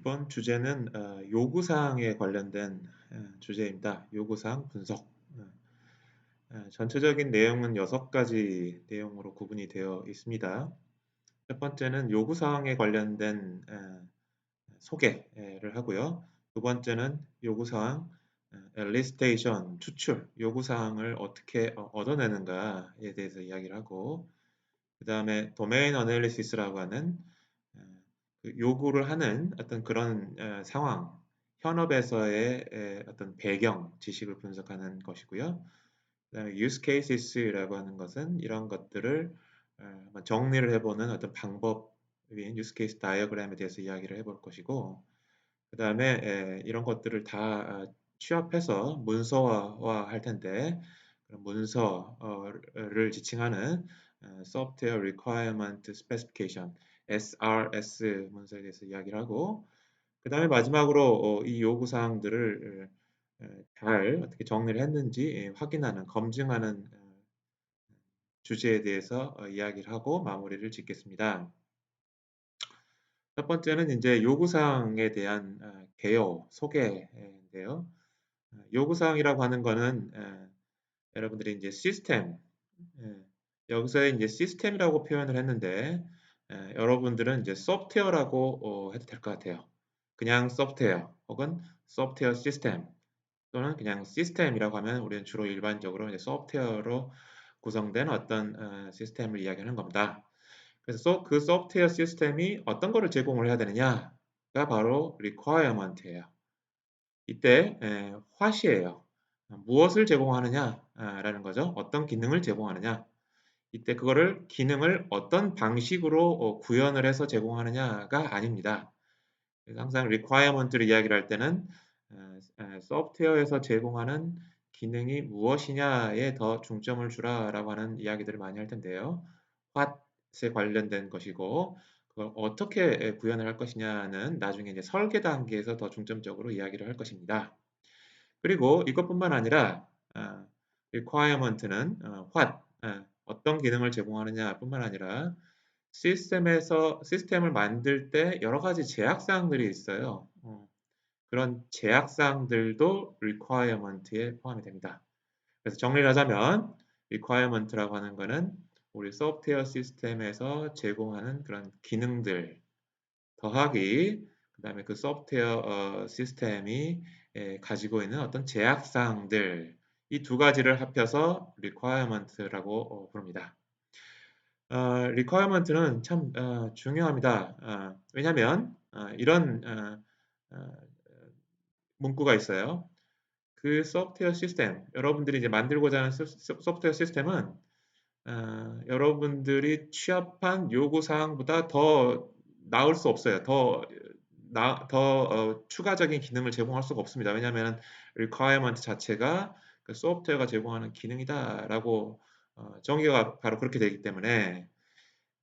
이번 주제는 요구사항에 관련된 주제입니다. 요구사항 분석. 전체적인 내용은 6가지 내용으로 구분이 되어 있습니다. 첫 번째는 요구사항에 관련된 소개를 하고요. 두 번째는 요구사항 엘리스테이션, 추출, 요구사항을 어떻게 얻어내는가에 대해서 이야기를 하고, 그 다음에 도메인 어널리시스라고 하는 어, 그 요구를 하는 어떤 그런 상황, 현업에서의 어떤 배경 지식을 분석하는 것이고요. 그다음에 use cases라고 하는 것은 이런 것들을 한번 정리를 해보는 어떤 방법인 use case 다이어그램에 대해서 이야기를 해볼 것이고, 그다음에 이런 것들을 다 취합해서 문서화할 텐데, 그런 문서를 지칭하는 Software Requirement Specification (SRS) 문서에 대해서 이야기를 하고, 그다음에 마지막으로 이 요구 사항들을 잘 어떻게 정리를 했는지 확인하는, 검증하는 주제에 대해서 이야기를 하고 마무리를 짓겠습니다. 첫 번째는 이제 요구사항에 대한 개요, 소개인데요. 요구사항이라고 하는 거는 여러분들이 이제 시스템, 예, 여기서 이제 시스템이라고 표현을 했는데 여러분들은 이제 소프트웨어라고 해도 될 것 같아요. 그냥 소프트웨어 혹은 소프트웨어 시스템 또는 그냥 시스템이라고 하면 우리는 주로 일반적으로 이제 소프트웨어로 구성된 어떤 시스템을 이야기하는 겁니다. 그래서 그 소프트웨어 시스템이 어떤 거를 제공을 해야 되느냐가 바로 requirement예요. 이때 what이에요. 무엇을 제공하느냐라는 거죠. 어떤 기능을 제공하느냐. 이때 그거를 기능을 어떤 방식으로 구현을 해서 제공하느냐가 아닙니다. 그래서 항상 requirement를 이야기를 할 때는 소프트웨어에서 제공하는 기능이 무엇이냐에 더 중점을 주라라고 하는 이야기들을 많이 할 텐데요. what에 관련된 것이고, 그걸 어떻게 구현을 할 것이냐는 나중에 이제 설계 단계에서 더 중점적으로 이야기를 할 것입니다. 그리고 이것뿐만 아니라 requirement는 what, 어떤 기능을 제공하느냐뿐만 아니라 시스템을 만들 때 여러 가지 제약 사항들이 있어요. 그런 제약 사항들도 requirement에 포함이 됩니다. 그래서 정리를 하자면 requirement라고 하는 거는 우리 소프트웨어 시스템에서 제공하는 그런 기능들 더하기, 그다음에 그 소프트웨어 시스템이 가지고 있는 어떤 제약 사항들, 이 두 가지를 합해서 requirement라고 부릅니다. requirement는 참 중요합니다. 왜냐하면 이런 문구가 있어요. 그 소프트웨어 시스템, 여러분들이 이제 만들고자 하는 소프트웨어 시스템은 여러분들이 취합한 요구 사항보다 더 나을 수 없어요. 더 추가적인 기능을 제공할 수가 없습니다. 왜냐하면 requirement 자체가 그 소프트웨어가 제공하는 기능이다라고 정의가 바로 그렇게 되기 때문에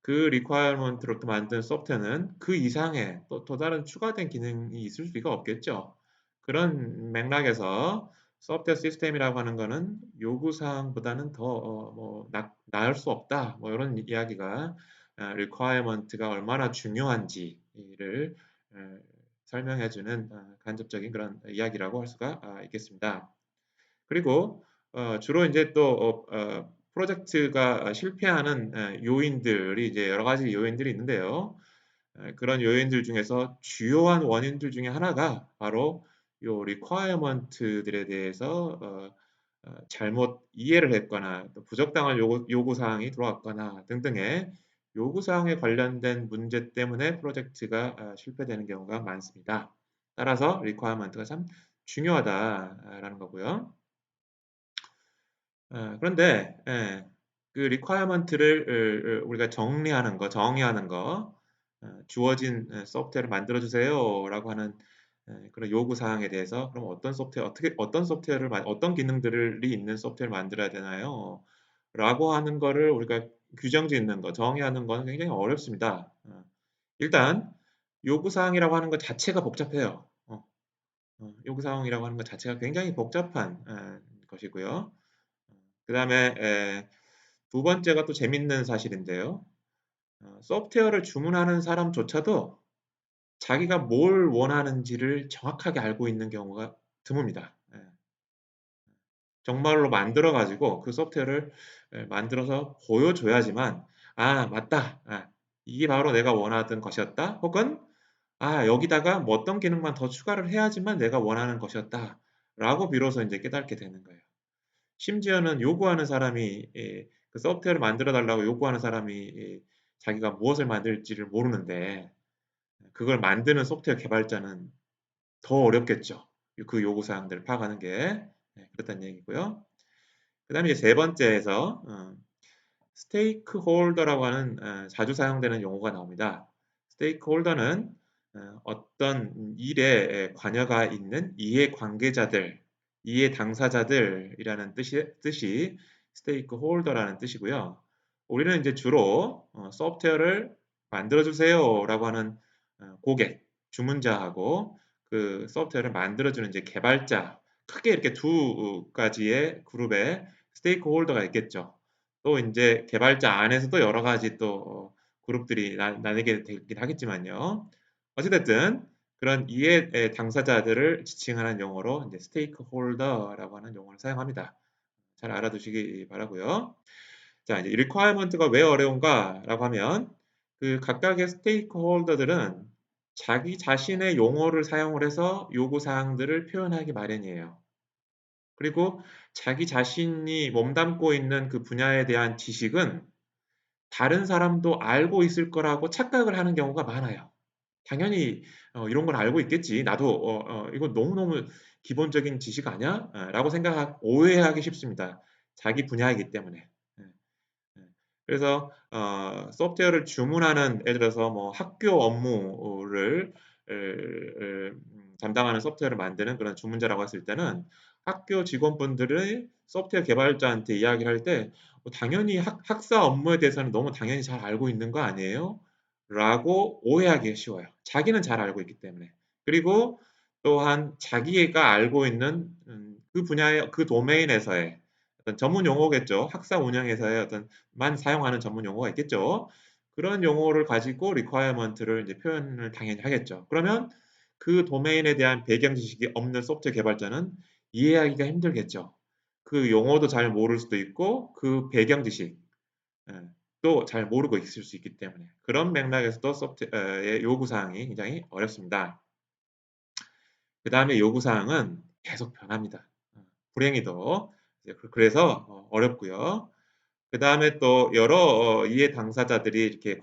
그 requirement로 또 만든 소프트웨어는 그 이상의 또 다른 추가된 기능이 있을 수가 없겠죠. 그런 맥락에서 소프트웨어 시스템이라고 하는 거는 요구사항보다는 더 나을 수 없다. 뭐 이런 이야기가 requirement가 얼마나 중요한지를 설명해주는 간접적인 그런 이야기라고 할 수가 있겠습니다. 그리고 주로 이제 또 프로젝트가 실패하는 요인들이 이제 여러 가지 요인들이 있는데요. 그런 요인들 중에서 주요한 원인들 중에 하나가 바로 요 requirement들에 대해서 잘못 이해를 했거나 또 부적당한 요구 사항이 들어왔거나 등등의 요구 사항에 관련된 문제 때문에 프로젝트가 실패되는 경우가 많습니다. 따라서 requirement가 참 중요하다라는 거고요. 그런데 그 requirement를 우리가 정의하는 거, 주어진 소프트웨어를 만들어 주세요라고 하는 그런 요구 사항에 대해서 그럼 어떤 소프트웨어를 어떤 기능들이 있는 소프트웨어를 만들어야 되나요? 라고 하는 거를 우리가 규정 짓는 거, 정의하는 건 굉장히 어렵습니다. 일단 요구 사항이라고 하는 것 자체가 복잡해요. 요구 사항이라고 하는 것 자체가 굉장히 복잡한 것이고요. 그다음에 두 번째가 또 재밌는 사실인데요. 소프트웨어를 주문하는 사람조차도 자기가 뭘 원하는지를 정확하게 알고 있는 경우가 드뭅니다. 예. 정말로 만들어 가지고 그 소프트웨어를 만들어서 보여줘야지만 '아 맞다. 아 이게 바로 내가 원하던 것이었다.' 혹은 '아 여기다가 뭐 어떤 기능만 더 추가를 해야지만 내가 원하는 것이었다.'라고 비로소 인제 깨닫게 되는 거예요. 심지어는 요구하는 사람이 그 소프트웨어를 만들어 달라고 요구하는 사람이 자기가 무엇을 만들지를 모르는데 그걸 만드는 소프트웨어 개발자는 더 어렵겠죠. 그 요구 사항들을 파악하는 게. 그렇다는 얘기고요. 그다음에 이제 세 번째에서 스테이크홀더라고 하는 자주 사용되는 용어가 나옵니다. 스테이크홀더는 어떤 일에 관여가 있는 이해 관계자들, 이해 당사자들이라는 뜻이 스테이크홀더라는 뜻이고요. 우리는 이제 주로 소프트웨어를 만들어 주세요라고 하는 고객, 주문자하고 그 소프트웨어를 만들어 주는 이제 개발자, 크게 이렇게 두 가지의 그룹의 스테이크홀더가 있겠죠. 또 인제 개발자 안에서도 여러 가지 또 그룹들이 나뉘게 되긴 하겠지만요. 어찌 됐든 그런 이해 당사자들을 지칭하는 용어로 인제 스테이크홀더라고 하는 용어를 사용합니다. 잘 알아두시기 바라고요. 자 이제 requirement가 왜 어려운가라고 하면 그 각각의 스테이크홀더들은 자기 자신의 용어를 사용을 해서 요구 사항들을 표현하기 마련이에요. 그리고 자기 자신이 몸담고 있는 그 분야에 대한 지식은 다른 사람도 알고 있을 거라고 착각을 하는 경우가 많아요. 당연히 '이런 걸 알고 있겠지. 나도 이거 너무너무 기본적인 지식 아니야?' 라고 오해하기 쉽습니다. 자기 분야이기 때문에. 예. 예. 그래서 소프트웨어를 주문하는 예를 들어서 뭐 학교 업무를 담당하는 소프트웨어를 만드는 그런 주문자라고 했을 때는 학교 직원분들의 소프트웨어 개발자한테 이야기를 할 때 당연히 학사 업무에 대해서는 너무 당연히 잘 알고 있는 거 아니에요? 라고 오해하기가 쉬워요. 자기는 잘 알고 있기 때문에. 그리고 또한 자기가 알고 있는 그 분야의 그 도메인에서의 어떤 전문 용어겠죠. 학사 운영에서의 어떤 만 사용하는 전문 용어가 있겠죠. 그런 용어를 가지고 requirement를 이제 표현을 당연히 하겠죠. 그러면 그 도메인에 대한 배경 지식이 없는 소프트웨어 개발자는 이해하기가 힘들겠죠. 그 용어도 잘 모를 수도 있고 그 배경 지식 또 잘 모르고 있을 수 있기 때문에 그런 맥락에서도 소프트웨어의 요구 사항이 굉장히 어렵습니다. 그다음에 요구 사항은 계속 변합니다. 불행히도 이제 그래서 어렵고요. 그다음에 또 여러 이해 당사자들이 이렇게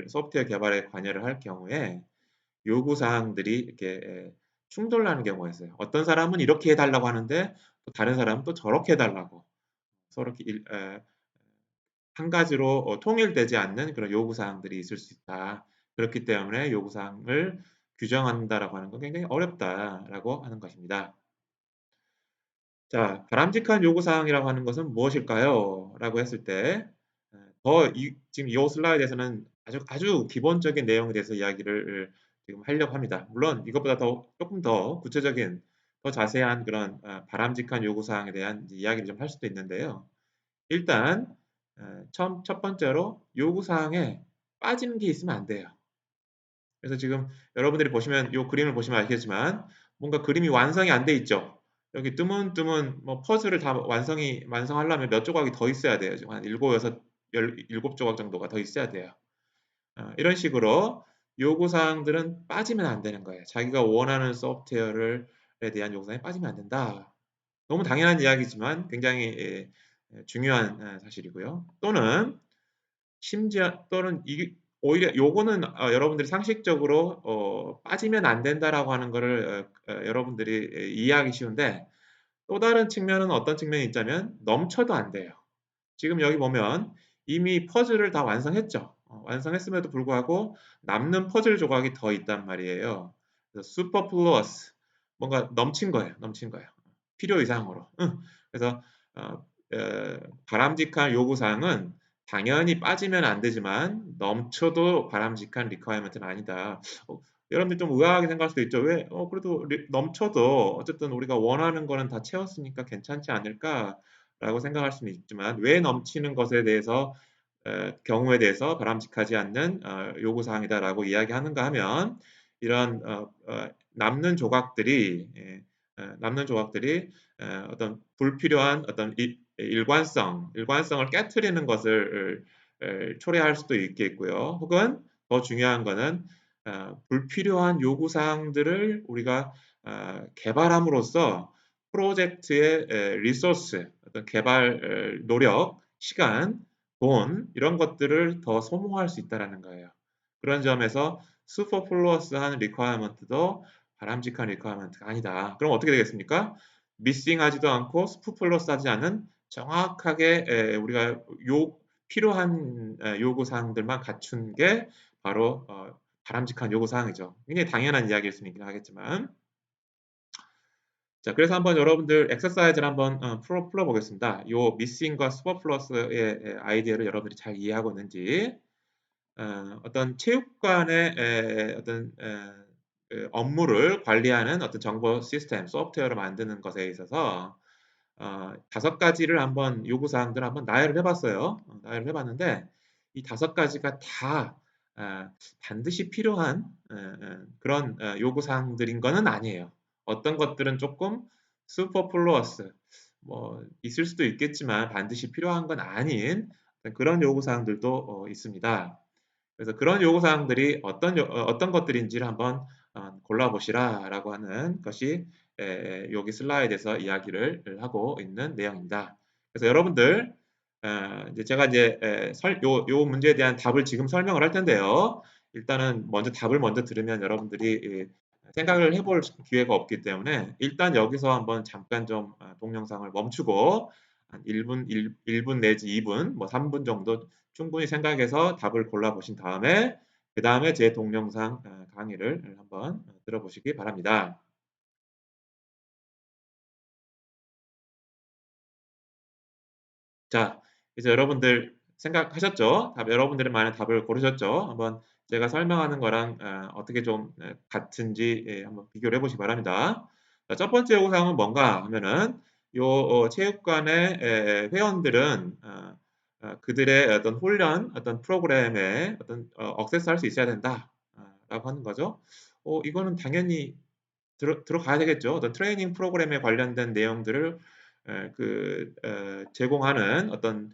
소프트웨어 개발에 관여를 할 경우에 요구 사항들이 이렇게 충돌나는 경우가 있어요. 어떤 사람은 이렇게 해 달라고 하는데 또 다른 사람은 또 저렇게 해 달라고 서로 이렇게 한 가지로 통일되지 않는 그런 요구 사항들이 있을 수 있다. 그렇기 때문에 요구 사항을 규정한다라고 하는 건 굉장히 어렵다라고 하는 것입니다. 자, 바람직한 요구 사항이라고 하는 것은 무엇일까요? 라고 했을 때 지금 이 슬라이드에서는 아주 기본적인 내용에 대해서 이야기를 지금 하려고 합니다. 물론 이것보다 조금 더 구체적인 더 자세한 그런 바람직한 요구 사항에 대한 이야기를 좀 할 수도 있는데요. 일단 첫 번째로 요구 사항에 빠지는 게 있으면 안 돼요. 그래서 지금 여러분들이 보시면 요 그림을 보시면 알겠지만 뭔가 그림이 완성이 안 돼 있죠. 여기 뜨문뜨문 뭐 퍼즐을 다 완성하려면 몇 조각이 더 있어야 돼요. 지금 한 7, 6, 17 조각 정도가 더 있어야 돼요. 이런 식으로 요구 사항들은 빠지면 안 되는 거예요. 자기가 원하는 소프트웨어에 대한 요구 사항이 빠지면 안 된다. 너무 당연한 이야기지만 굉장히 중요한 사실이고요. 또는 이게 오히려 요거는 여러분들이 상식적으로 빠지면 안 된다라고 하는 거를 여러분들이 이해하기 쉬운데 또 다른 측면은 어떤 측면이 있자면 넘쳐도 안 돼요. 지금 여기 보면 이미 퍼즐을 다 완성했죠. 완성했음에도 불구하고 남는 퍼즐 조각이 더 있단 말이에요. 그래서 superfluous 뭔가 넘친 거예요. 넘친 거예요. 필요 이상으로. 그래서 어, 바람직한 요구 사항은 당연히 빠지면 안 되지만 넘쳐도 바람직한 리퀘어먼트는 아니다. 여러분들 좀 의아하게 생각할 수도 있죠. 왜? 그래도 넘쳐도 어쨌든 우리가 원하는 거는 다 채웠으니까 괜찮지 않을까라고 생각할 수는 있지만 왜 넘치는 것에 대해서 경우에 대해서 바람직하지 않는 요구 사항이다라고 이야기하는가 하면 이런 남는 조각들이 어떤 불필요한 어떤 일관성을 깨트리는 것을 초래할 수도 있겠고요. 혹은 더 중요한 거는 불필요한 요구 사항들을 우리가 개발함으로써 프로젝트의 리소스, 어떤 개발 노력, 시간, 돈 이런 것들을 더 소모할 수 있다라는 거예요. 그런 점에서 슈퍼플루어스한 리퀘어먼트도 바람직한 리퀘어먼트가 아니다. 그럼 어떻게 되겠습니까? 미싱하지도 않고 슈퍼플루어스하지 않은 정확하게 우리가 필요한 요구 사항들만 갖춘 게 바로 바람직한 요구 사항이죠. 굉장히 당연한 이야기일 수는 있긴 하겠지만. 자, 그래서 한번 여러분들 엑서사이즈를 한번 풀어보겠습니다. 요 미싱과 슈퍼플러스의 아이디어를 여러분들이 잘 이해하고 있는지, 어떤 체육관의 어떤 그 업무를 관리하는 어떤 정보 시스템, 소프트웨어를 만드는 것에 있어서 5가지를 한번 요구사항들을 한번 나열을 해봤어요. 나열을 해봤는데 이 5가지가 다 반드시 필요한 그런 요구사항들인 거는 아니에요. 어떤 것들은 조금 슈퍼플루어스, 뭐 있을 수도 있겠지만 반드시 필요한 건 아닌 그런 요구사항들도 있습니다. 그래서 그런 요구사항들이 어떤 것들인지를 한번 골라보시라라고 하는 것이 여기 슬라이드에서 이야기를 하고 있는 내용입니다. 그래서 여러분들 이제 제가 이제 요 문제에 대한 답을 지금 설명을 할 텐데요. 일단은 먼저 답을 먼저 들으면 여러분들이 생각을 해볼 기회가 없기 때문에 일단 여기서 한번 잠깐 좀 동영상을 멈추고 한 1분 내지 2분, 뭐 3분 정도 충분히 생각해서 답을 골라보신 다음에 그 다음에 제 동영상 강의를 한번 들어보시기 바랍니다. 자, 이제 여러분들 생각하셨죠? 여러분들이 많은 답을 고르셨죠? 한번 제가 설명하는 거랑 어떻게 좀 같은지 한번 비교를 해보시기 바랍니다. 자, 첫 번째 요구사항은 뭔가 하면은 요 체육관의 회원들은 그들의 어떤 훈련, 어떤 프로그램에 어떤 액세스할 수 있어야 된다. 라고 하는 거죠. 이거는 당연히 들어가야 되겠죠. 어떤 트레이닝 프로그램에 관련된 내용들을 제공하는 어떤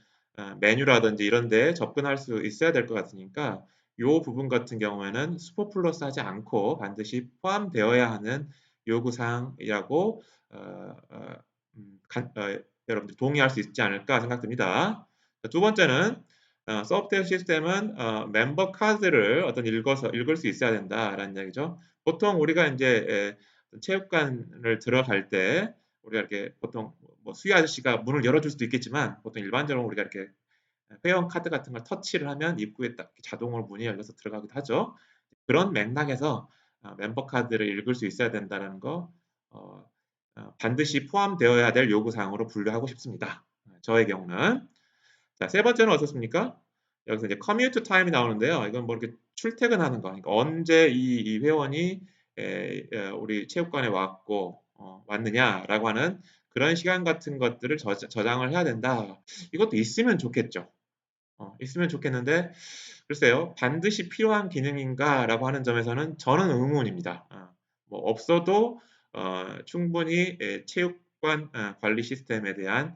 메뉴라든지 이런 데 접근할 수 있어야 될 것 같으니까 요 부분 같은 경우에는 슈퍼 플러스 하지 않고 반드시 포함되어야 하는 요구사항이라고 어, 어, 여러분들 동의할 수 있지 않을까 생각됩니다. 두 번째는 소프트웨어 시스템은 멤버 카드를 어떤 읽을 수 있어야 된다라는 이야기죠. 보통 우리가 이제 체육관을 들어갈 때 우리가 이렇게 보통 뭐 수위 아저씨가 문을 열어줄 수도 있겠지만 보통 일반적으로 우리가 이렇게 회원 카드 같은 걸 터치를 하면 입구에 딱 자동으로 문이 열려서 들어가기도 하죠. 그런 맥락에서 멤버 카드를 읽을 수 있어야 된다는 거 어, 반드시 포함되어야 될 요구사항으로 분류하고 싶습니다. 저의 경우는. 자, 세 번째는 어떻습니까? 여기서 이제 커뮤니티 타임이 나오는데요. 이건 뭐 이렇게 출퇴근하는 거. 그러니까 언제 이 회원이 우리 체육관에 왔느냐라고 하는 그런 시간 같은 것들을 저장을 해야 된다. 이것도 있으면 좋겠죠. 있으면 좋겠는데 글쎄요. 반드시 필요한 기능인가라고 하는 점에서는 저는 의문입니다. 뭐 없어도 충분히 체육관 관리 시스템에 대한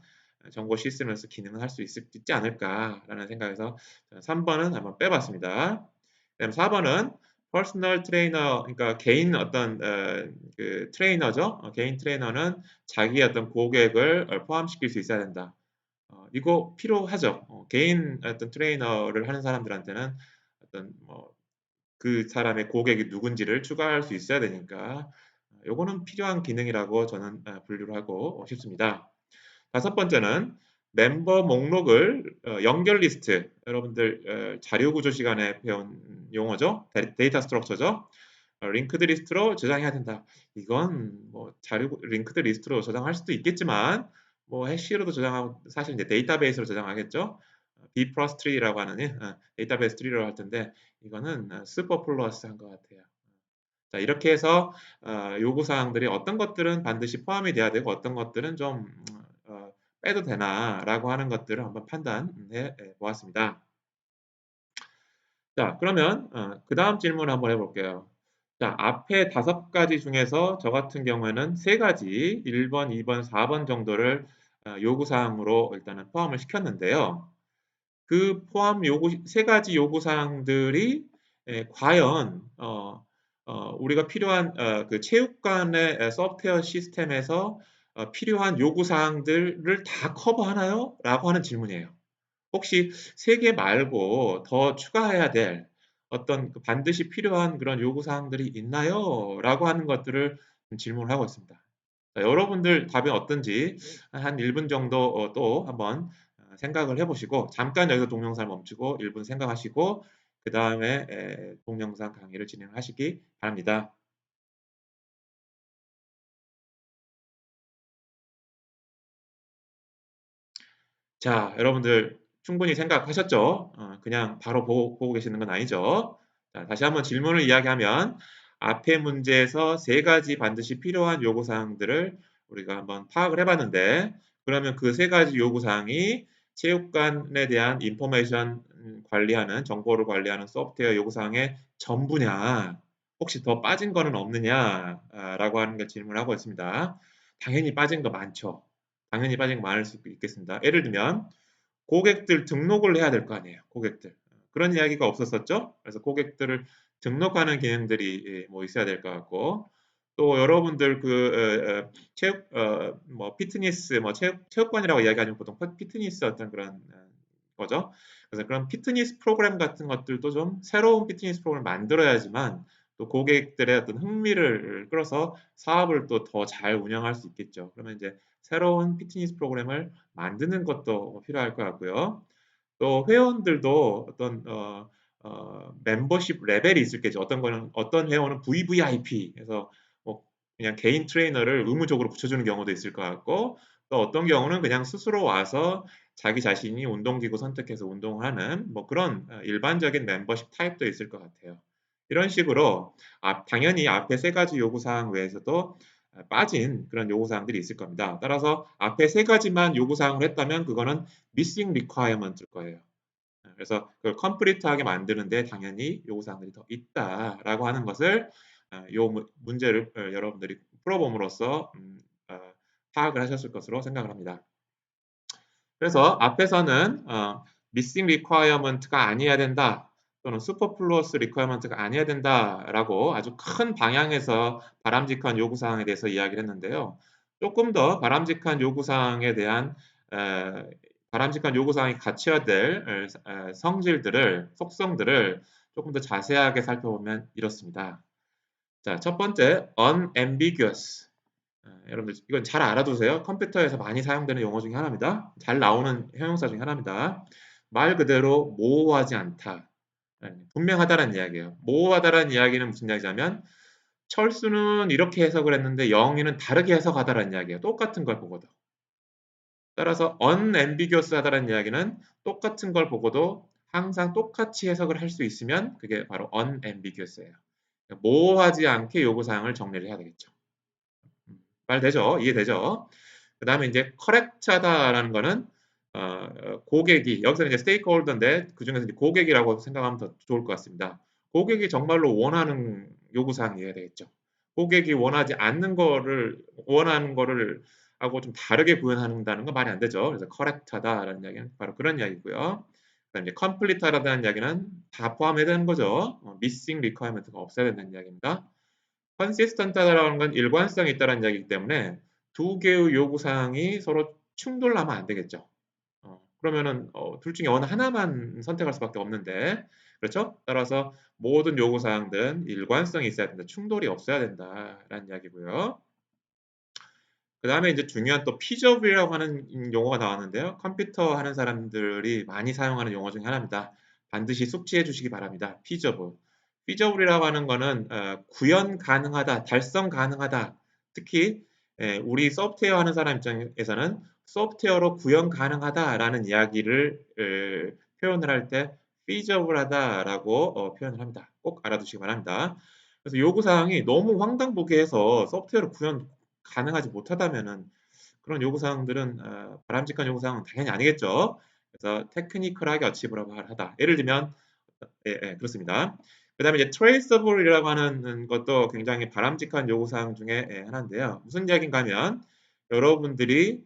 정보 시스템에서 기능을 할 수 있지 않을까라는 생각에서 3번은 한번 빼봤습니다. 그다음 4번은 퍼스널 트레이너, 그러니까 개인 어떤 그 트레이너죠. 개인 트레이너는 자기의 어떤 고객을 포함시킬 수 있어야 된다. 이거 필요하죠. 개인 어떤 트레이너를 하는 사람들한테는 어떤 뭐 그 사람의 고객이 누군지를 추가할 수 있어야 되니까 요거는 필요한 기능이라고 저는 분류를 하고 싶습니다. 다섯 번째는 멤버 목록을 연결 리스트, 여러분들 자료 구조 시간에 배운 용어죠. 데이터 스트럭처죠. 링크드 리스트로 저장해야 된다. 이건 뭐 링크드 리스트로 저장할 수도 있겠지만 뭐 해시로도 저장하고 사실 이제 데이터베이스로 저장하겠죠. B 플러스 트리라고 하는 데이터베이스 트리로 할 텐데 이거는 슈퍼 플러스한 것 같아요. 자, 이렇게 해서 요구 사항들이 어떤 것들은 반드시 포함이 돼야 되고 어떤 것들은 좀 빼도 되나라고 하는 것들을 한번 판단해 보았습니다. 자, 그러면 그 다음 질문 한번 해볼게요. 자, 앞에 5가지 중에서 저 같은 경우에는 3가지, 1번, 2번, 4번 정도를 요구사항으로 일단은 포함을 시켰는데요. 그 포함 요구 3가지 요구사항들이 과연 우리가 필요한 그 체육관의 소프트웨어 시스템에서 필요한 요구사항들을 다 커버하나요? 라고 하는 질문이에요. 혹시 3개 말고 더 추가해야 될 어떤 그 반드시 필요한 그런 요구사항들이 있나요? 라고 하는 것들을 질문을 하고 있습니다. 자, 여러분들 답이 어떤지 한 1분 정도 또 한번 생각을 해보시고 잠깐 여기서 동영상을 멈추고 1분 생각하시고 그 다음에 동영상 강의를 진행하시기 바랍니다. 자, 여러분들 충분히 생각하셨죠? 그냥 바로 보고 계시는 건 아니죠? 자, 다시 한번 질문을 이야기하면 앞의 문제에서 3가지 반드시 필요한 요구사항들을 우리가 한번 파악을 해봤는데 그러면 그 3가지 요구사항이 체육관에 대한 인포메이션 관리하는 정보를 관리하는 소프트웨어 요구사항의 전부냐 혹시 더 빠진 거는 없느냐 라고 하는 게 질문을 하고 있습니다. 당연히 빠진 거 많죠. 당연히 빠진 거 많을 수 있겠습니다. 예를 들면 고객들 등록을 해야 될 거 아니에요. 고객들. 그런 이야기가 없었었죠. 그래서 고객들을 등록하는 기능들이 뭐 있어야 될 것 같고 또 여러분들 그 체육 뭐 피트니스 뭐 체육관이라고 이야기하면 보통 피트니스 어떤 그런 거죠. 그래서 그런 피트니스 프로그램 같은 것들도 좀 새로운 피트니스 프로그램을 만들어야지만 또 고객들의 어떤 흥미를 끌어서 사업을 또 더 잘 운영할 수 있겠죠. 그러면 이제 새로운 피트니스 프로그램을 만드는 것도 필요할 것 같고요. 또 회원들도 어떤 멤버십 레벨이 있을겠죠. 어떤 거는 어떤 회원은 VVIP 해서 뭐 그냥 개인 트레이너를 의무적으로 붙여주는 경우도 있을 것 같고 또 어떤 경우는 그냥 스스로 와서 자기 자신이 운동기구 선택해서 운동하는 뭐 그런 일반적인 멤버십 타입도 있을 것 같아요. 이런 식으로 당연히 앞에 3가지 요구사항 외에서도 빠진 그런 요구사항들이 있을 겁니다. 따라서 앞에 3가지만 요구사항을 했다면 그거는 missing requirement일 거예요. 그래서 그걸 컴플리트하게 만드는데 당연히 요구사항들이 더 있다라고 하는 것을 요 문제를 여러분들이 풀어봄으로써 파악을 하셨을 것으로 생각을 합니다. 그래서 앞에서는 missing requirement가 아니어야 된다 또는 superfluous requirement가 아니어야 된다라고 아주 큰 방향에서 바람직한 요구사항에 대해서 이야기를 했는데요. 조금 더 바람직한 요구사항에 대한 바람직한 요구사항이 갖춰야 될 성질들을 속성들을 조금 더 자세하게 살펴보면 이렇습니다. 자, 첫 번째 unambiguous 여러분들 이건 잘 알아두세요. 컴퓨터에서 많이 사용되는 용어 중에 하나입니다. 잘 나오는 형용사 중에 하나입니다. 말 그대로 모호하지 않다. 분명하다는 이야기예요. 모호하다는 이야기는 무슨 이야기냐면 철수는 이렇게 해석을 했는데 영희는 다르게 해석하다라는 이야기예요. 똑같은 걸 보고도. 따라서 unambiguous하다는 이야기는 똑같은 걸 보고도 항상 똑같이 해석을 할 수 있으면 그게 바로 unambiguous예요. 모호하지 않게 요구사항을 정리를 해야 되겠죠. 말 되죠? 이해되죠? 그 다음에 이제 correct하다라는 거는 고객이 여기서 이제 stakeholder인데 그 중에서 이제 고객이라고 생각하면 더 좋을 것 같습니다. 고객이 정말로 원하는 요구사항이어야 되겠죠. 고객이 원하지 않는 거를 원하는 거를 하고 좀 다르게 구현한다는 건 말이 안 되죠. 그래서 correct하다라는 이야기는 바로 그런 이야기고요. 그다음 이제 complete하다는 이야기는 다 포함해야 되는 거죠. missing requirement가 없어야 된다는 이야기입니다. 컨시스턴트하다라는 건 일관성이 있다는 이야기이기 때문에 두 개의 요구사항이 서로 충돌하면 안 되겠죠. 그러면은 둘 중에 어느 하나만 선택할 수밖에 없는데 그렇죠? 따라서 모든 요구사항들은 일관성이 있어야 된다. 충돌이 없어야 된다라는 이야기고요. 그 다음에 이제 중요한 또 피저블이라고 하는 용어가 나왔는데요. 컴퓨터 하는 사람들이 많이 사용하는 용어 중에 하나입니다. 반드시 숙지해 주시기 바랍니다. 피저블. 피저블이라고 하는 거는 구현 가능하다, 달성 가능하다. 특히 우리 소프트웨어 하는 사람 입장에서는 소프트웨어로 구현 가능하다라는 이야기를 표현을 할 때 feasible하다라고 표현을 합니다. 꼭 알아두시기 바랍니다. 그래서 요구사항이 너무 황당무계 해서 소프트웨어로 구현 가능하지 못하다면은 그런 요구사항들은 바람직한 요구사항은 당연히 아니겠죠. 그래서 테크니컬하게 어치브러블하다. 예를 들면 예, 예, 그렇습니다. 그 다음에 이제 traceable이라고 하는 것도 굉장히 바람직한 요구사항 중에 하나인데요. 무슨 이야기인가 하면 여러분들이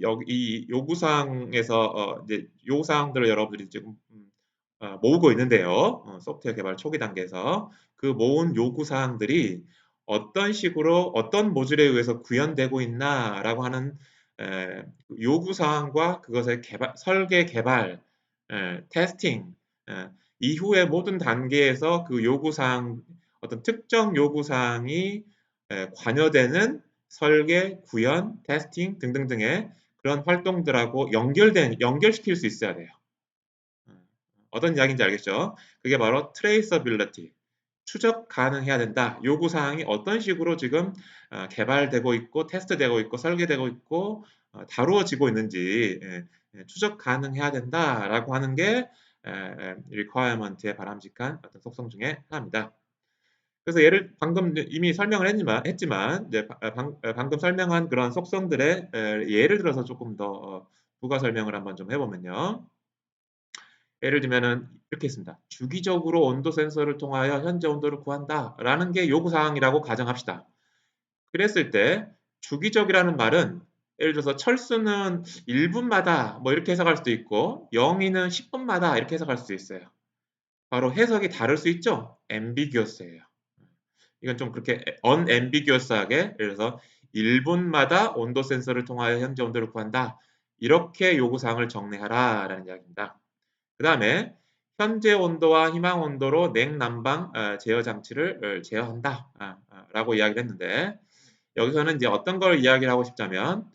여기 이 요구사항에서 이제 요구사항들을 여러분들이 지금 모으고 있는데요. 소프트웨어 개발 초기 단계에서 그 모은 요구사항들이 어떤 식으로 어떤 모듈에 의해서 구현되고 있나라고 하는 요구사항과 그것의 설계 개발, 테스팅, 이후의 모든 단계에서 그 요구사항 어떤 특정 요구사항이 관여되는 설계, 구현, 테스팅 등등등의 그런 활동들하고 연결시킬 수 있어야 돼요. 어떤 이야기인지 알겠죠? 그게 바로 트레이서빌리티. 추적 가능해야 된다. 요구사항이 어떤 식으로 지금 개발되고 있고 테스트되고 있고 설계되고 있고 다루어지고 있는지 추적 가능해야 된다라고 하는 게 requirement의 바람직한 어떤 속성 중에 하나입니다. 그래서 방금 이미 설명을 했지만 이제 방금 설명한 그런 속성들의 예를 들어서 조금 더 부가 설명을 한번 좀 해보면요. 예를 들면은 이렇게 있습니다. 주기적으로 온도 센서를 통하여 현재 온도를 구한다 라는 게 요구사항이라고 가정합시다. 그랬을 때 주기적이라는 말은 예를 들어서 철수는 1분마다 뭐 이렇게 해석할 수도 있고 영희는 10분마다 이렇게 해석할 수도 있어요. 바로 해석이 다를 수 있죠. ambiguous예요. 이건 좀 그렇게 unambiguous하게 예를 들어서 1분마다 온도 센서를 통하여 현재 온도를 구한다. 이렇게 요구사항을 정리하라 라는 이야기입니다. 그 다음에 현재 온도와 희망 온도로 냉난방 제어 장치를 제어한다 라고 이야기를 했는데 여기서는 이제 어떤 걸 이야기를 하고 싶자면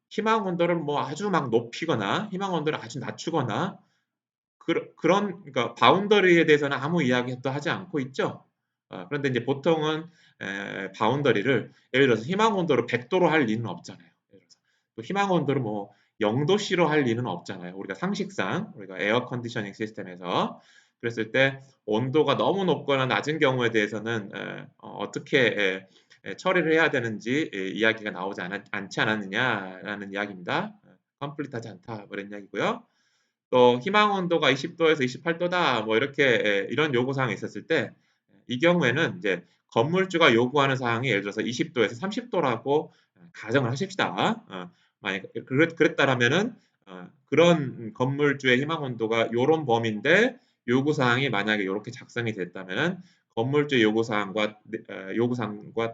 희망 온도를 뭐 아주 막 높이거나 희망 온도를 아주 낮추거나 그러니까 바운더리에 대해서는 아무 이야기도 하지 않고 있죠. 그런데 이제 보통은 바운더리를 예를 들어서 희망 온도를 100도로 할 리는 없잖아요. 예를 들어서 또 희망 온도를 뭐 0도씨로 할 리는 없잖아요. 우리가 상식상 우리가 에어 컨디셔닝 시스템에서 그랬을 때 온도가 너무 높거나 낮은 경우에 대해서는 어떻게 처리를 해야 되는지 이야기가 나오지 않지 않았느냐라는 이야기입니다. 컴플리트하지 않다 그런 이야기고요. 또 희망 온도가 20도에서 28도다 뭐 이렇게 이런 요구 사항이 있었을 때 이 경우에는 이제 건물주가 요구하는 사항이 예를 들어서 20도에서 30도라고 가정을 하십시다. 만약 그랬다라면은 그런 건물주의 희망 온도가 요런 범위인데 요구 사항이 만약에 이렇게 작성이 됐다면은 건물주 요구 사항과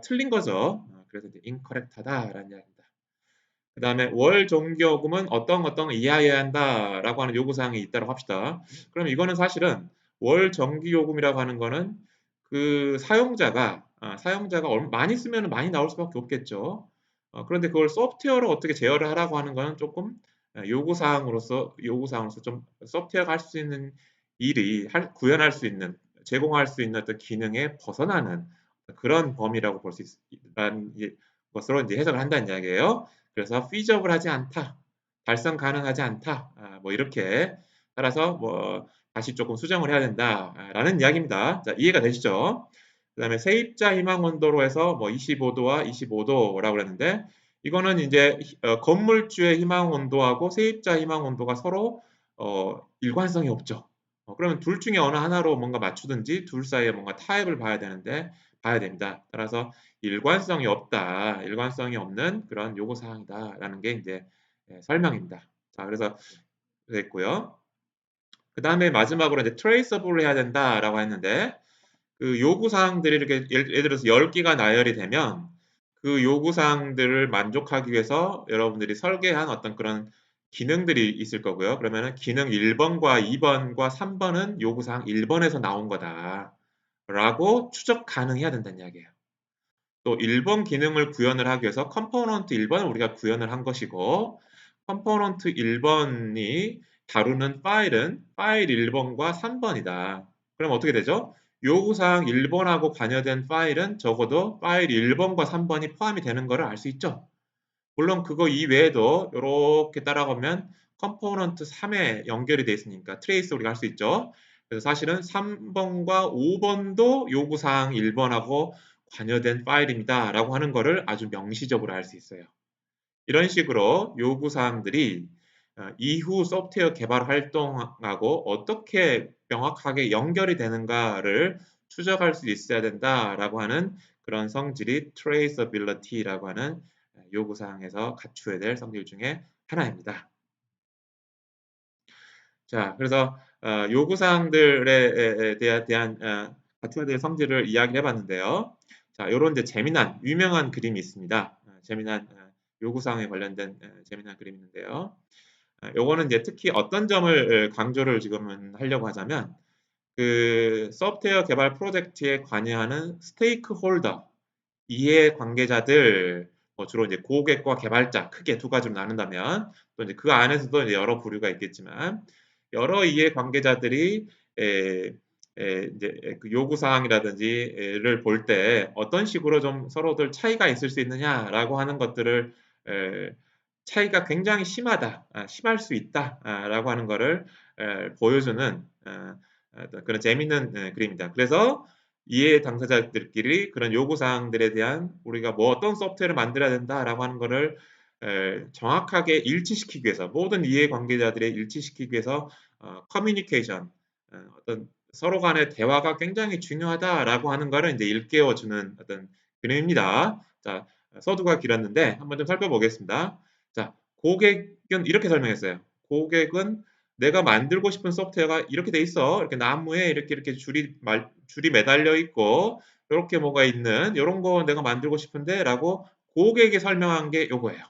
틀린 거죠. 그래서 이제 incorrect하다라는 이야기입니다. 그 다음에 월 정기요금은 어떤 이하여야 한다라고 하는 요구사항이 있다고 합시다. 그럼 이거는 사실은 월 정기요금이라고 하는 거는 그 사용자가 많이 쓰면 많이 나올 수밖에 없겠죠. 그런데 그걸 소프트웨어로 어떻게 제어를 하라고 하는 거는 조금 요구사항으로서 좀 소프트웨어가 할 수 있는 구현할 수 있는 제공할 수 있는 어떤 기능에 벗어나는 그런 범위라고 볼 수 있다는 것으로 이제 해석을 한다는 이야기예요. 그래서 feasible하지 않다, 달성 가능하지 않다, 뭐 이렇게 따라서 뭐 다시 조금 수정을 해야 된다라는 이야기입니다. 자, 이해가 되시죠? 그다음에 세입자 희망 온도로 해서 뭐 25도와 25도라고 그랬는데 이거는 이제 건물주의 희망 온도하고 세입자 희망 온도가 서로 일관성이 없죠. 그러면 둘 중에 어느 하나로 뭔가 맞추든지 둘 사이에 뭔가 타협을 봐야 됩니다. 따라서 일관성이 없는 그런 요구 사항이다라는 게 이제 설명입니다. 자, 그래서 됐고요. 그 다음에 마지막으로 이제 트레이서블을 해야 된다라고 했는데 그 요구 사항들이 이렇게 예를 들어서 10개가 나열이 되면 그 요구 사항들을 만족하기 위해서 여러분들이 설계한 어떤 그런 기능들이 있을 거고요. 그러면은 기능 1번과 2번과 3번은 요구 사항 1번에서 나온 거다라고 추적 가능해야 된다는 이야기예요. 또 1번 기능을 구현을 하기 위해서 컴포넌트 1번을 우리가 구현을 한 것이고 컴포넌트 1번이 다루는 파일은 파일 1번과 3번이다. 그럼 어떻게 되죠? 요구사항 1번하고 관여된 파일은 적어도 파일 1번과 3번이 포함이 되는 것을 알 수 있죠. 물론 그거 이외에도 이렇게 따라가면 컴포넌트 3에 연결이 되어 있으니까 트레이스 우리가 할 수 있죠. 그래서 사실은 3번과 5번도 요구사항 1번하고 관여된 파일입니다. 라고 하는 것을 아주 명시적으로 알 수 있어요. 이런 식으로 요구사항들이 이후 소프트웨어 개발 활동하고 어떻게 명확하게 연결이 되는가를 추적할 수 있어야 된다라고 하는 그런 성질이 traceability라고 하는 요구사항에서 갖추어야 될 성질 중에 하나입니다. 자, 그래서 요구사항들에 대한 갖춰야 될 성질을 이야기를 해봤는데요. 자, 요런 이제 재미난 유명한 그림이 있습니다. 재미난 요구사항에 관련된 재미난 그림이 있는데요. 요거는 이제 특히 어떤 점을 강조를 지금은 하려고 하자면 그 소프트웨어 개발 프로젝트에 관여하는 스테이크홀더 이해 관계자들 주로 이제 고객과 개발자 크게 두 가지로 나눈다면 또 이제 그 안에서도 이제 여러 부류가 있겠지만 여러 이해 관계자들이 이제 그 요구 사항이라든지를 볼 때 어떤 식으로 좀 서로들 차이가 있을 수 있느냐라고 하는 것들을 차이가 굉장히 심하다, 심할 수 있다라고 하는 거를 보여주는 그런 재미있는 그림입니다. 그래서 이해 당사자들끼리 그런 요구 사항들에 대한 우리가 뭐 어떤 소프트웨어를 만들어야 된다라고 하는 거를 정확하게 일치시키기 위해서 모든 이해 관계자들의 일치시키기 위해서 커뮤니케이션 어떤 서로 간의 대화가 굉장히 중요하다라고 하는 거를 이제 일깨워주는 어떤 그림입니다. 자, 서두가 길었는데 한번 좀 살펴보겠습니다. 자, 고객은 이렇게 설명했어요. 고객은 내가 만들고 싶은 소프트웨어가 이렇게 돼 있어. 이렇게 나무에 이렇게 줄이 매달려 있고 이렇게 뭐가 있는 이런 거 내가 만들고 싶은데라고 고객이 설명한 게 요거예요.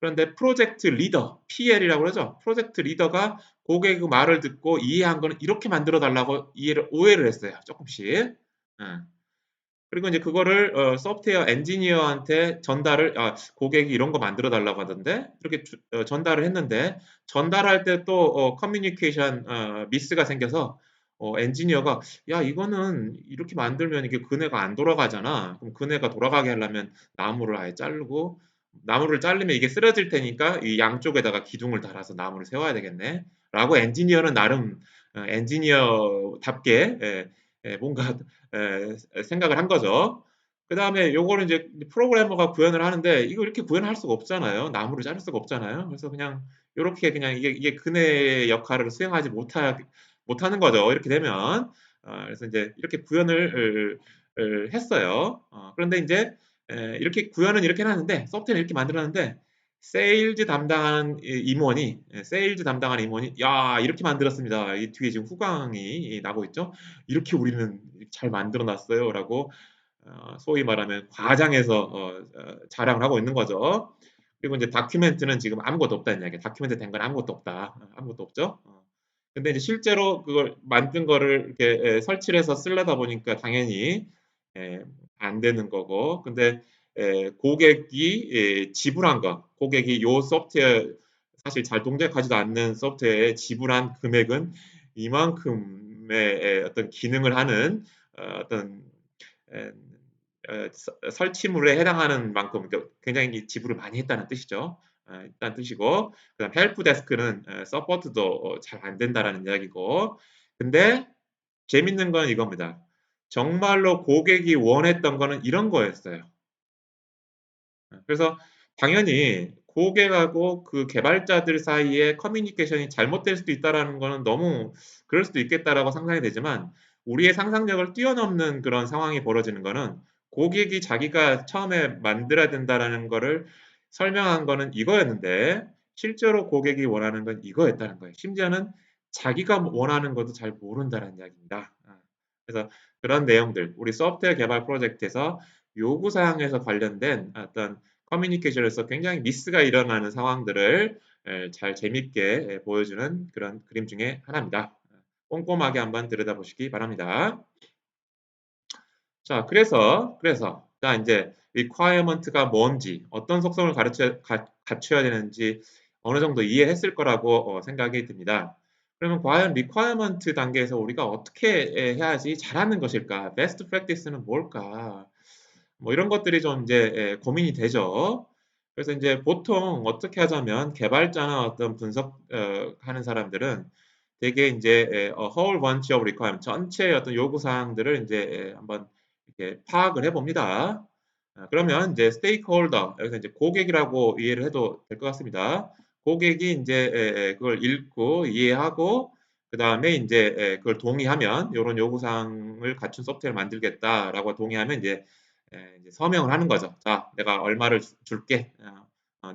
그런데 프로젝트 리더, PL이라고 그러죠. 프로젝트 리더가 고객의 그 말을 듣고 이해한 거는 이렇게 만들어 달라고 오해를 했어요. 조금씩. 그리고 이제 그거를 소프트웨어 엔지니어한테 전달을 고객이 이런 거 만들어 달라고 하던데 이렇게 전달을 했는데 전달할 때 또 커뮤니케이션 미스가 생겨서 엔지니어가 야 이거는 이렇게 만들면 이게 그네가 안 돌아가잖아. 그럼 그네가 돌아가게 하려면 나무를 아예 자르고 나무를 자르면 이게 쓰러질 테니까 이 양쪽에다가 기둥을 달아서 나무를 세워야 되겠네. 라고 엔지니어는 나름 엔지니어답게 뭔가 생각을 한 거죠. 그 다음에 요거를 이제 프로그래머가 구현을 하는데 이거 이렇게 구현할 수가 없잖아요. 나무를 자를 수가 없잖아요. 그래서 그냥 요렇게 그냥 이게 그네 역할을 수행하지 못하는 거죠. 이렇게 되면 그래서 이제 이렇게 구현을 했어요. 그런데 이제 이렇게 구현은 이렇게 하는데 소프트웨어는 이렇게 만들었는데 세일즈 담당하는 임원이 야 이렇게 만들었습니다. 이 뒤에 지금 후광이 나고 있죠. 이렇게 우리는 잘 만들어 놨어요라고 소위 말하면 과장해서 자랑을 하고 있는 거죠. 그리고 이제 다큐멘트는 지금 아무것도 없다는 이야기예요. 다큐멘트 된 건 아무것도 없다. 아무것도 없죠. 근데 이제 실제로 그걸 만든 거를 이렇게 설치를 해서 쓰려다 보니까 당연히 에, 안 되는 거고. 근데 고객이 지불한 거, 고객이 요 소프트웨어 사실 잘 동작하지도 않는 소프트웨어에 지불한 금액은 이만큼의 어떤 기능을 하는 어떤 에, 설치물에 해당하는 만큼 그러니까 굉장히 지불을 많이 했다는 뜻이죠. 일단 뜻이고 그다음 헬프 데스크는 서포트도 잘 안 된다라는 이야기고 근데 재밌는 건 이겁니다. 정말로 고객이 원했던 거는 이런 거였어요. 그래서 당연히 고객하고 그 개발자들 사이에 커뮤니케이션이 잘못될 수도 있다라는 거는 너무 그럴 수도 있겠다라고 상상이 되지만 우리의 상상력을 뛰어넘는 그런 상황이 벌어지는 거는 고객이 자기가 처음에 만들어야 된다라는 거를 설명한 거는 이거였는데 실제로 고객이 원하는 건 이거였다는 거예요. 심지어는 자기가 원하는 것도 잘 모른다는 이야기입니다. 그래서 그런 내용들 우리 소프트웨어 개발 프로젝트에서 요구사항에서 관련된 어떤 커뮤니케이션에서 굉장히 미스가 일어나는 상황들을 잘 재밌게 보여주는 그런 그림 중에 하나입니다. 꼼꼼하게 한번 들여다보시기 바랍니다. 자, 그래서 자 이제 requirement가 뭔지 어떤 속성을 갖춰야 되는지 어느 정도 이해했을 거라고 생각이 듭니다. 그러면 과연 requirement 단계에서 우리가 어떻게 해야지 잘하는 것일까? best practice는 뭘까? 뭐 이런 것들이 좀 이제 고민이 되죠. 그래서 이제 보통 어떻게 하자면 개발자나 어떤 분석하는 사람들은 되게 이제 whole bunch of requirement 전체의 어떤 요구 사항들을 이제 한번 이렇게 파악을 해봅니다. 그러면 이제 스테이크홀더 여기서 이제 고객이라고 이해를 해도 될 것 같습니다. 고객이 이제 그걸 읽고 이해하고 그 다음에 이제 그걸 동의하면 이런 요구사항을 갖춘 소프트웨어를 만들겠다라고 동의하면 이제 서명을 하는 거죠. 자, 내가 얼마를 줄게.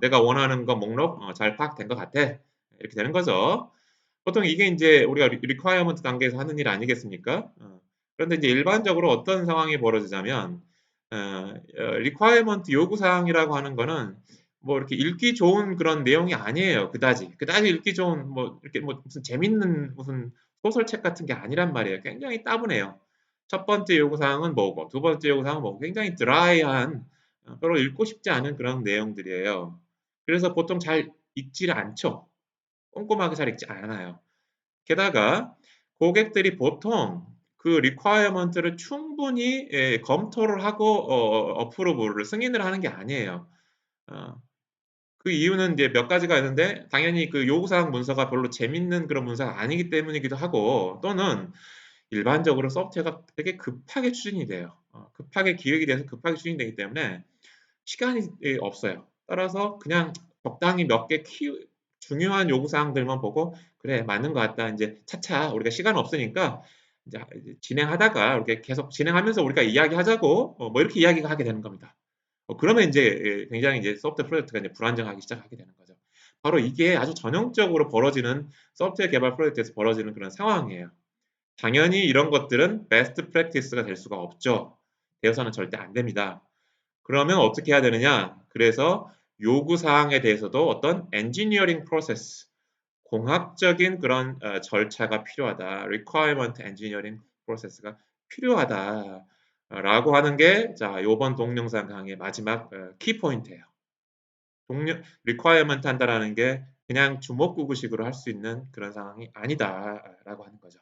내가 원하는 거 목록 잘 파악된 것 같아. 이렇게 되는 거죠. 보통 이게 이제 우리가 리퀘어먼트 단계에서 하는 일 아니겠습니까? 그런데 이제 일반적으로 어떤 상황이 벌어지자면 리퀘어먼트 요구사항이라고 하는 거는 뭐 이렇게 읽기 좋은 그런 내용이 아니에요. 그다지 읽기 좋은 뭐 이렇게 뭐 무슨 재밌는 무슨 소설책 같은 게 아니란 말이에요. 굉장히 따분해요. 첫 번째 요구사항은 뭐고, 두 번째 요구사항은 뭐고, 굉장히 드라이한, 별로 읽고 싶지 않은 그런 내용들이에요. 그래서 보통 잘 읽지를 않죠. 꼼꼼하게 잘 읽지 않아요. 게다가 고객들이 보통 그 리퀘어먼트를 충분히 검토를 하고 어프로브를 승인을 하는 게 아니에요. 어, 그 이유는 이제 몇 가지가 있는데 당연히 그 요구사항 문서가 별로 재밌는 그런 문서가 아니기 때문이기도 하고 또는 일반적으로 소프트웨어가 되게 급하게 추진이 돼요. 급하게 기획이 돼서 급하게 추진이 되기 때문에 시간이 없어요. 따라서 그냥 적당히 몇 개 중요한 요구사항들만 보고 그래 맞는 것 같다. 이제 차차 우리가 시간 없으니까 이제 진행하다가 이렇게 계속 진행하면서 우리가 이야기하자고 뭐 이렇게 이야기가 하게 되는 겁니다. 그러면 이제 굉장히 이제 소프트웨어 프로젝트가 이제 불안정하기 시작하게 되는 거죠. 바로 이게 아주 전형적으로 벌어지는 소프트웨어 개발 프로젝트에서 벌어지는 그런 상황이에요. 당연히 이런 것들은 베스트 프랙티스가 될 수가 없죠. 되어서는 절대 안 됩니다. 그러면 어떻게 해야 되느냐? 그래서 요구 사항에 대해서도 어떤 엔지니어링 프로세스, 공학적인 그런 절차가 필요하다. requirement engineering process가 필요하다라고 하는 게 자, 요번 동영상 강의 마지막 키 포인트예요. requirement 한다라는 게 그냥 주먹구구식으로 할 수 있는 그런 상황이 아니다라고 하는 거죠.